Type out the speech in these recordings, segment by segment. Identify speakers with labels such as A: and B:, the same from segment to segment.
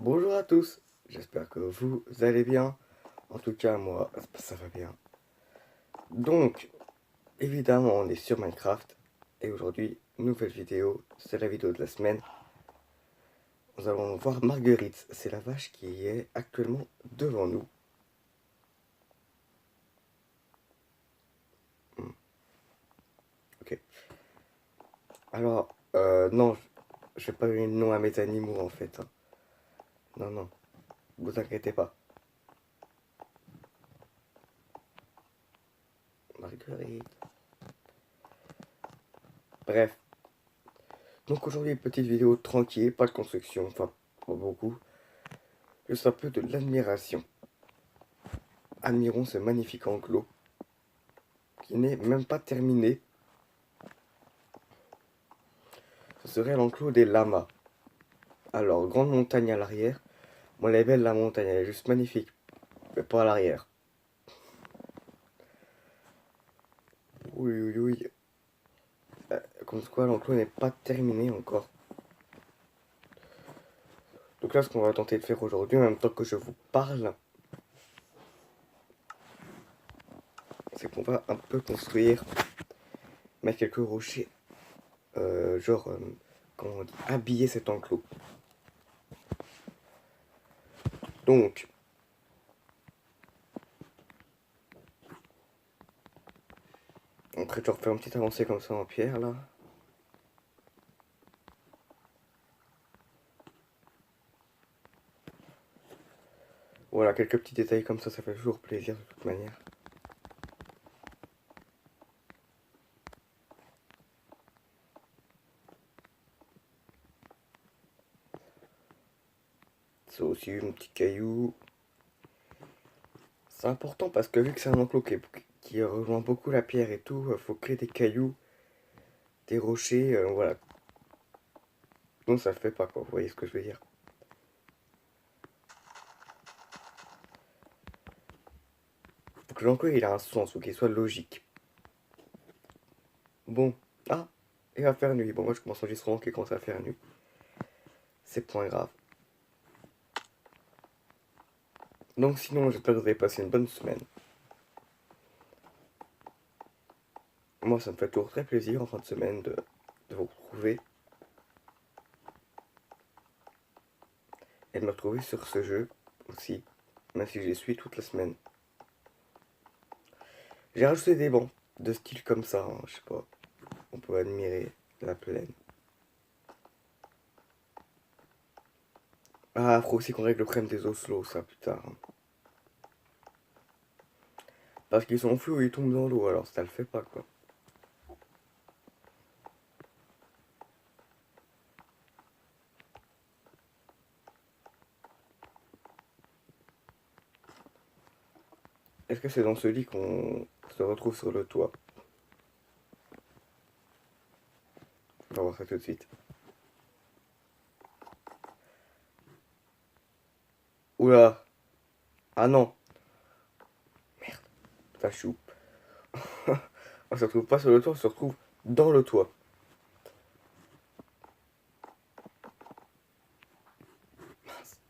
A: Bonjour à tous, j'espère que vous allez bien. En tout cas, moi, ça va bien. Donc, évidemment, on est sur Minecraft. Et aujourd'hui, nouvelle vidéo, c'est la vidéo de la semaine. Nous allons voir Marguerite, c'est la vache qui est actuellement devant nous. Hmm, ok. Alors, non, je vais pas donner le nom à mes animaux en fait, hein. Non, non, vous inquiétez pas. Marguerite. Bref. Donc aujourd'hui, petite vidéo tranquille, pas de construction, enfin, pas beaucoup. Juste un peu de l'admiration. Admirons ce magnifique enclos qui n'est même pas terminé. Ce serait l'enclos des lamas. Alors, grande montagne à l'arrière. Moi, elle est belle la montagne, elle est juste magnifique. Mais pas à l'arrière. Oui, oui, oui. Comme quoi, l'enclos n'est pas terminé encore. Donc là, ce qu'on va tenter de faire aujourd'hui, en même temps que je vous parle, c'est qu'on va un peu construire, mettre quelques rochers, genre, comment on dit, habiller cet enclos. Donc, après, je refais une petite avancée comme ça en pierre, là. Voilà, quelques petits détails comme ça fait toujours plaisir de toute manière. Ça aussi, mon petit caillou. C'est important parce que vu que c'est un enclos qui rejoint beaucoup la pierre et tout, faut créer des cailloux, des rochers, voilà. Non, ça le fait pas quoi, vous voyez ce que je veux dire. Faut que l'enclos il a un sens, faut qu'il soit logique. Bon, ah, il va faire nuit. Bon, moi je commence l'enregistrement qui commence à faire nuit. C'est point grave. Donc sinon, j'espère que vous avez passé une bonne semaine. Moi, ça me fait toujours très plaisir en fin de semaine de vous retrouver. Et de me retrouver sur ce jeu aussi, même si je les suis toute la semaine. J'ai rajouté des bancs de style comme ça, hein, je sais pas. On peut admirer la plaine. Ah, faut aussi qu'on règle le problème des oslos, ça, plus tard, hein. Parce qu'ils sont flous et ils tombent dans l'eau, alors ça le fait pas, quoi. Est-ce que c'est dans ce lit qu'on se retrouve sur le toit? On va voir ça tout de suite. Oula! Ah non! Merde, ça choupe. On se retrouve pas sur le toit, on se retrouve dans le toit. Mince.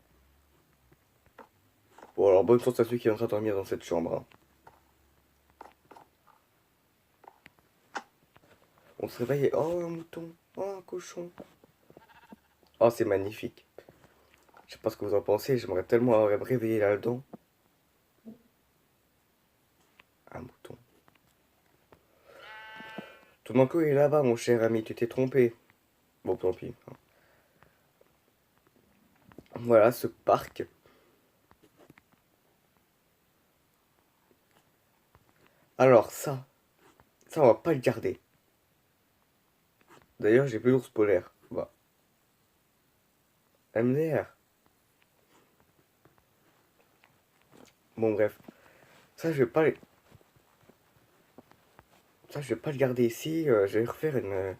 A: Bon, alors bonne chance à celui qui est en train de dormir dans cette chambre, hein. On se réveille. Oh, un mouton! Oh, un cochon! Oh, c'est magnifique. Je sais pas ce que vous en pensez, j'aimerais tellement me réveiller là-dedans. Un mouton. Ton enclos est là-bas, mon cher ami, tu t'es trompé. Bon, tant pis, hein. Voilà, ce parc. Alors, ça, on va pas le garder. D'ailleurs, j'ai plus d'ours polaire. Bah, MDR. Bon, bref. Ça, je vais pas, ça, je vais pas le garder ici. Je vais refaire une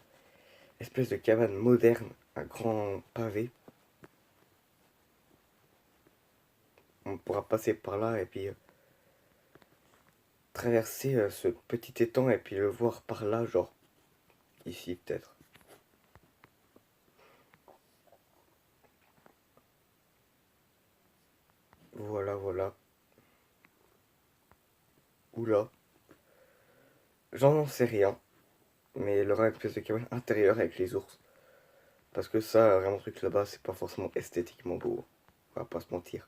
A: espèce de cabane moderne, un grand pavé. On pourra passer par là et puis traverser ce petit étang et puis le voir par là, genre ici peut-être. là. J'en sais rien. Mais il y aura une espèce de cabane intérieure avec les ours. Parce que ça, vraiment, truc là-bas, c'est pas forcément esthétiquement beau. On va pas se mentir.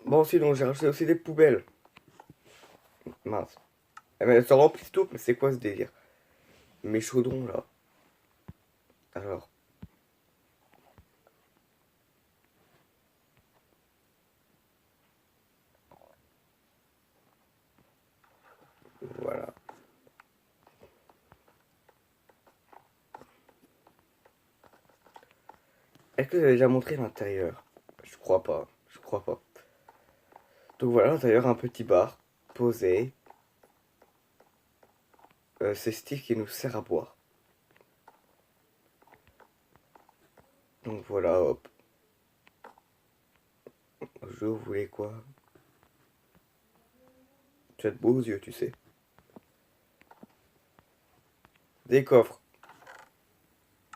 A: Bon, sinon, j'ai rajouté aussi des poubelles. Mince. Eh ben, elles se remplissent tout, mais c'est quoi ce délire? Mes chaudrons, là. Alors. Voilà. Est-ce que vous avez déjà montré l'intérieur? Je crois pas. Je crois pas. Donc voilà, à l'intérieur, un petit bar. Posé. C'est Steve qui nous sert à boire. Donc voilà, hop. Je voulais quoi? Tu as de beaux yeux, tu sais. Des coffres.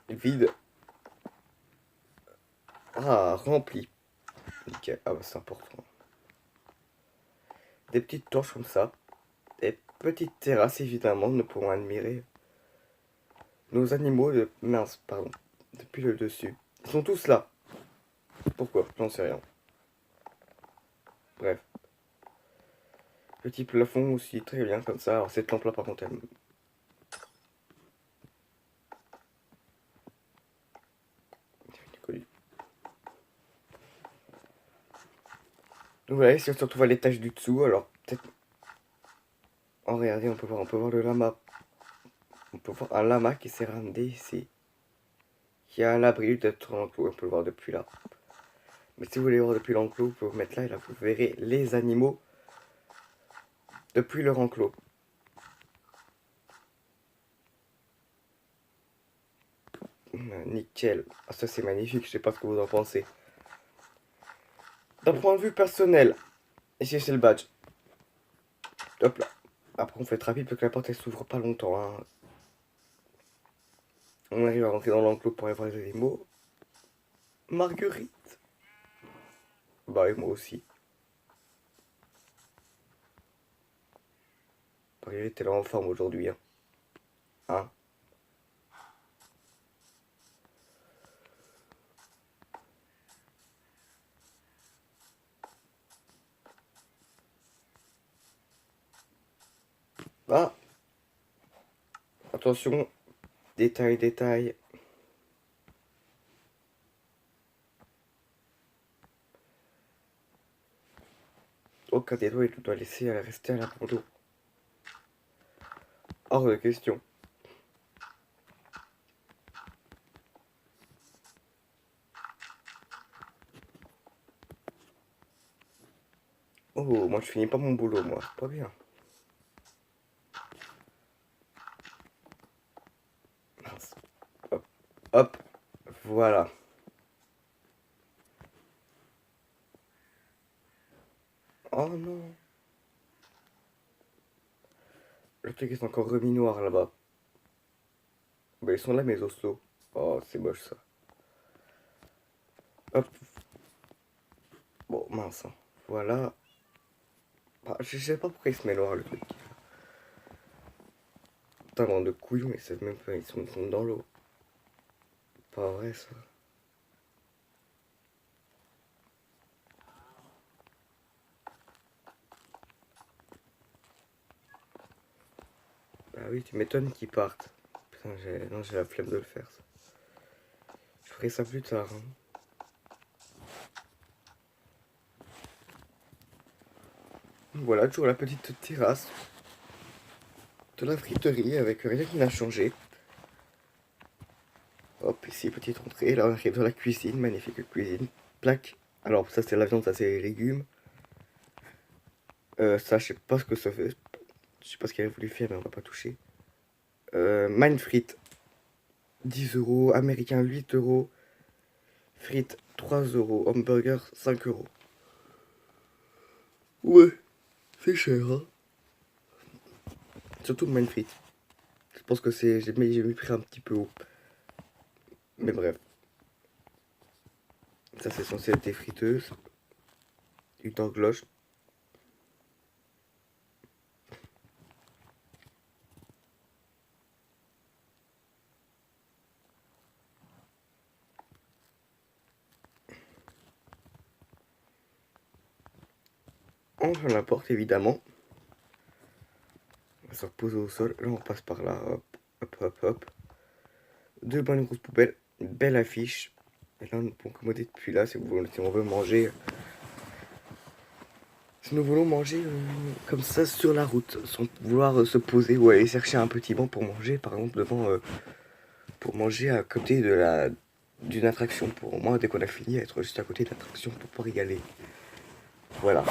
A: Vides. Ah, remplis. Nickel. Ah bah c'est important. Des petites torches comme ça. Des petites terrasses, évidemment, nous pourrons admirer nos animaux de... Mince, pardon. Depuis le dessus. Ils sont tous là. Pourquoi? J'en sais rien. Bref. Petit plafond aussi, très bien, comme ça. Alors cette lampe-là, par contre, elle... Donc voilà, ici on se retrouve à l'étage du dessous, alors peut-être... Oh, regardez, on peut voir le lama. On peut voir un lama qui s'est ramené ici. Qui est à l'abri d'être enclos, on peut le voir depuis là. Mais si vous voulez voir depuis l'enclos, vous pouvez vous mettre là et là vous verrez les animaux depuis leur enclos. Nickel. Ah, ça c'est magnifique, je sais pas ce que vous en pensez. D'un point de vue personnel, ici c'est le badge. Hop là. Après on fait rapide parce que la porte elle s'ouvre pas longtemps. Hein. On arrive à rentrer dans l'enclos pour aller voir les animaux. Marguerite. Bah et moi aussi. Marguerite elle est en forme aujourd'hui. Hein. Hein. Ah. Attention. Détail, détail. Aucun des doigts il doit laisser rester à l'abandon. Hors de question. Oh, moi je finis pas mon boulot, moi. Pas bien. Mince. Hop. Hop. Voilà. Oh non. Le truc est encore remis noir là-bas. Bah ils sont là mes osseaux. Oh c'est moche ça. Hop. Bon mince. Hein. Voilà. Bah, je sais pas pourquoi il se met noir le truc. Tellement de couillons, ils savent même pas, ils sont dans l'eau. Pas vrai ça. Bah oui, tu m'étonnes qu'ils partent. Putain, non, j'ai la flemme de le faire ça. Je ferai ça plus tard. Hein. Voilà, toujours la petite terrasse de la friterie avec rien qui n'a changé. Hop, ici, petite entrée. Là, on arrive dans la cuisine, magnifique cuisine. Plaque. Alors, ça, c'est la viande, ça, c'est les légumes. Ça, je sais pas ce que ça fait. Je sais pas ce qu'il avait voulu faire, mais on va pas toucher. Mine frites. 10 euros. Américain, 8 euros. Frites, 3 euros. Hamburger, 5 euros. Ouais, c'est cher, hein. Surtout le mine frites. Je pense que c'est... j'ai mis le prix un petit peu haut. Mais bref. Ça, c'est censé être des friteuses. Une horloge. On ferme la porte évidemment. On va se reposer au sol. Là on passe par là. Hop, hop, hop, hop. Deux bonnes grosses poubelles. Une belle affiche. Et là on peut commander depuis là si on veut manger. Si nous voulons manger comme ça sur la route, sans vouloir se poser ou aller chercher un petit banc pour manger, par exemple devant, pour manger à côté d'une attraction. Pour moi, dès qu'on a fini, être juste à côté de l'attraction pour pouvoir y aller. Voilà.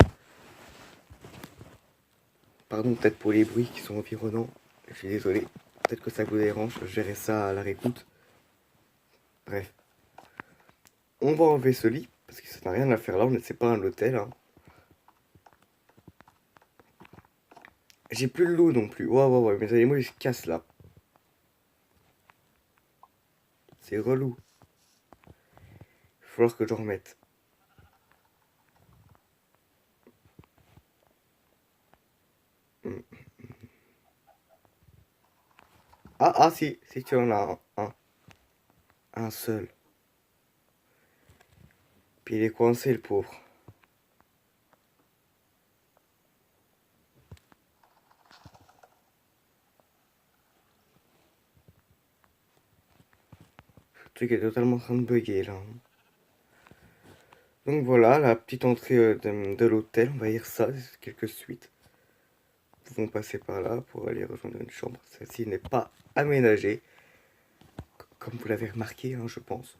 A: Pardon peut-être pour les bruits qui sont environnants. Je suis désolé. Peut-être que ça vous dérange. Je verrai ça à la réécoute. Bref. On va enlever ce lit parce que ça n'a rien à faire là. On ne sait pas un hôtel. Hein. J'ai plus l'eau non plus. Ouais. Mes animaux ils se cassent là. C'est relou. Il va falloir que j'en remette. Si tu en as un seul. Puis il est coincé le pauvre. Le truc est totalement en train de bugger là. Donc voilà, la petite entrée de l'hôtel, on va dire ça, quelques suites. Nous pouvons passer par là pour aller rejoindre une chambre. Celle-ci n'est pas aménagée, comme vous l'avez remarqué, hein, je pense.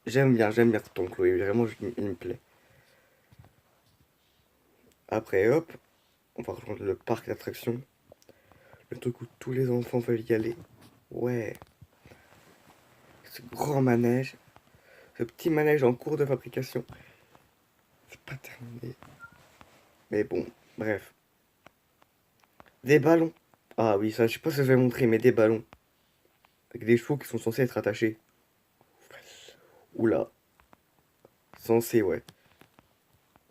A: J'aime bien cet enclos, vraiment, il me plaît. Après, hop, on va rejoindre le parc d'attractions. Le truc où tous les enfants veulent y aller. Ouais. Ce grand manège. Ce petit manège en cours de fabrication. C'est pas terminé. Mais bon, bref. Des ballons. Ah oui, ça, je sais pas si je vais montrer, mais des ballons. Avec des chevaux qui sont censés être attachés. Oula. Censé, ouais.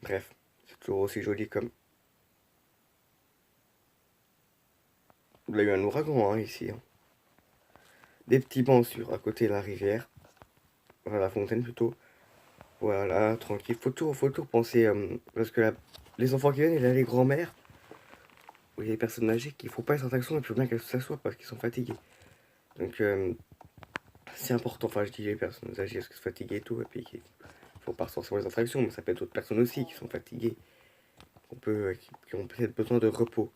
A: Bref. C'est toujours aussi joli comme... Il y a eu un ouragan, hein, ici. Hein. Des petits bancs sur à côté de la rivière. Voilà, la fontaine plutôt. Voilà, tranquille. Faut toujours penser... parce que les enfants qui viennent, il y a les grands-mères. Ou les personnes âgées qui font pas cette attraction, il faut bien qu'elles s'assoient parce qu'ils sont fatigués. Donc, c'est important. Enfin, je dis les personnes âgées parce qu'elles sont fatiguées et tout. Et puis, il faut pas forcément les attractions, mais ça peut être d'autres personnes aussi qui sont fatiguées. Qui ont peut-être besoin de repos.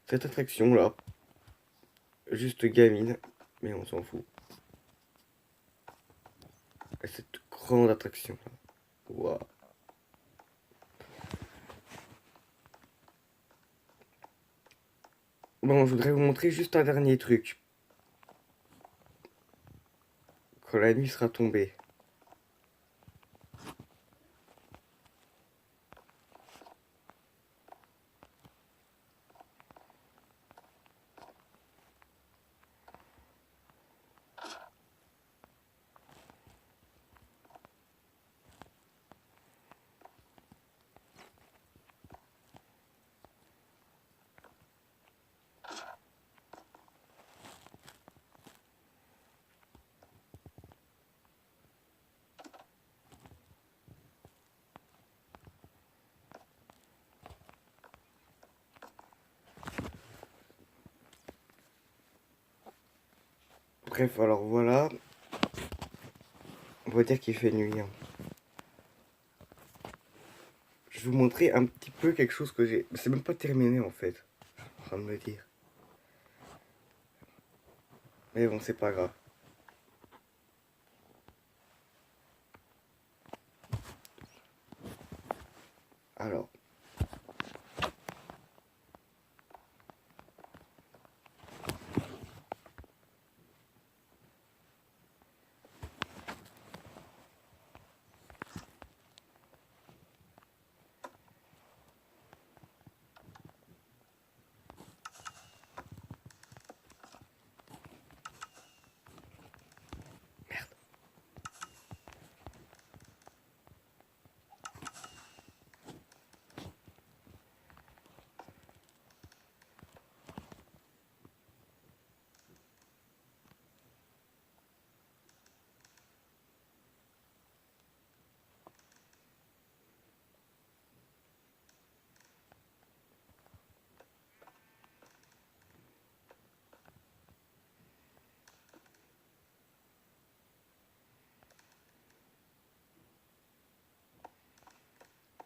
A: Cette attraction-là, juste gamine, mais on s'en fout. Et cette grande attraction-là. Waouh. Bon, je voudrais vous montrer juste un dernier truc. Quand la nuit sera tombée. Bref, alors voilà. On va dire qu'il fait nuit. Hein. Je vais vous montrer un petit peu quelque chose que j'ai... C'est même pas terminé en fait. Je suis en train de me dire. Mais bon, c'est pas grave. Alors.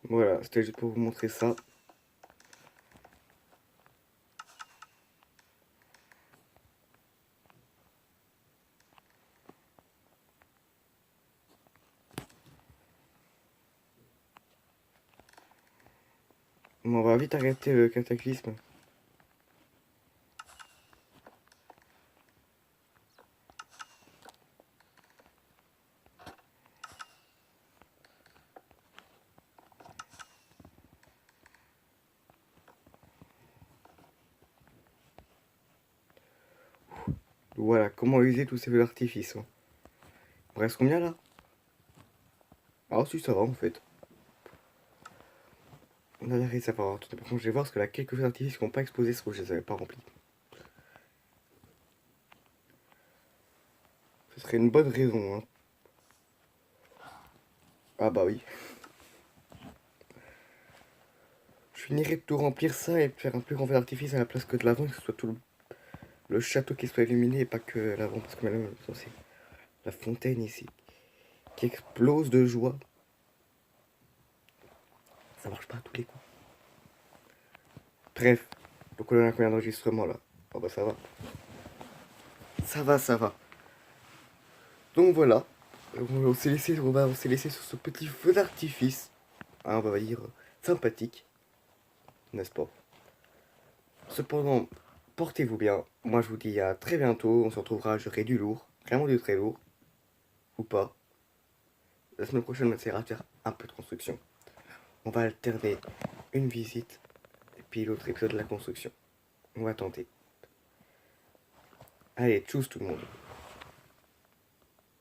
A: Voilà, c'était juste pour vous montrer ça. Bon, on va vite arrêter le cataclysme. Voilà, comment user tous ces feux d'artifice. Hein. Il me reste combien là? Ah si, ça va en fait. On a la réussi à avoir tout. Par contre, je vais voir parce que là, quelques feux d'artifice qui n'ont pas explosé, parce que je les avais pas remplis. Ce serait une bonne raison. Hein. Ah bah oui. Je finirai de tout remplir ça et de faire un plus grand feu d'artifice à la place que de l'avant, que ce soit tout le château qui soit illuminé et pas que l'avant, parce que maintenant, c'est la fontaine ici qui explose de joie. Ça marche pas à tous les coups. Bref, donc on a combien d'enregistrements là? Oh bah ça va. Ça va, ça va. Donc voilà, on s'est laissé sur ce petit feu d'artifice, hein, on va dire sympathique, n'est-ce pas? Cependant, portez-vous bien. Moi je vous dis à très bientôt, on se retrouvera, j'aurai du lourd, vraiment du très lourd, ou pas. La semaine prochaine on essaiera de faire un peu de construction. On va alterner une visite et puis l'autre épisode de la construction. On va tenter. Allez, tchuss tout le monde.